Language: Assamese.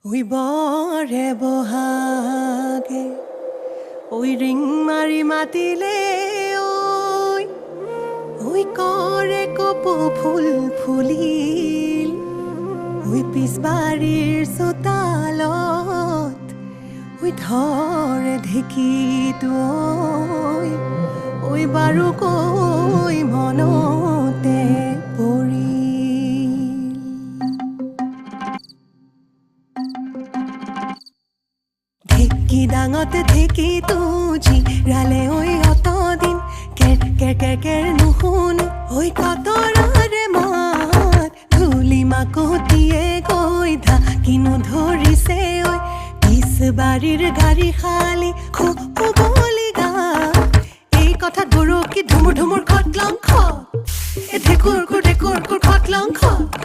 ওই বৰে বহাগে ওই ৰিং মাৰি মাতিলে ওই কৰে কপৌ ফুল ফুলিল ওই পিছবাৰীৰ চোতালত ওই ধৰে ঢেঁকীটো ওই বাৰু কৈ মনতে পৰিল ঢেঁকী ডাঙতে ঢেঁকীটো জিৰালে ওই অতদিন কেৰ কেৰ কেৰ কেৰ নুশুনো ওই কতৰাৰে মাত ধূলি মাকতিয়ে গৈ ঢাকিনো ধৰিছে ওই পিছবাৰীৰ গাড়ী খালি খুবলি গাত এই কথা গৰকি ধুমুৰ ধুমুৰ খটলং খট এ ঢেকুৰ খটলং খট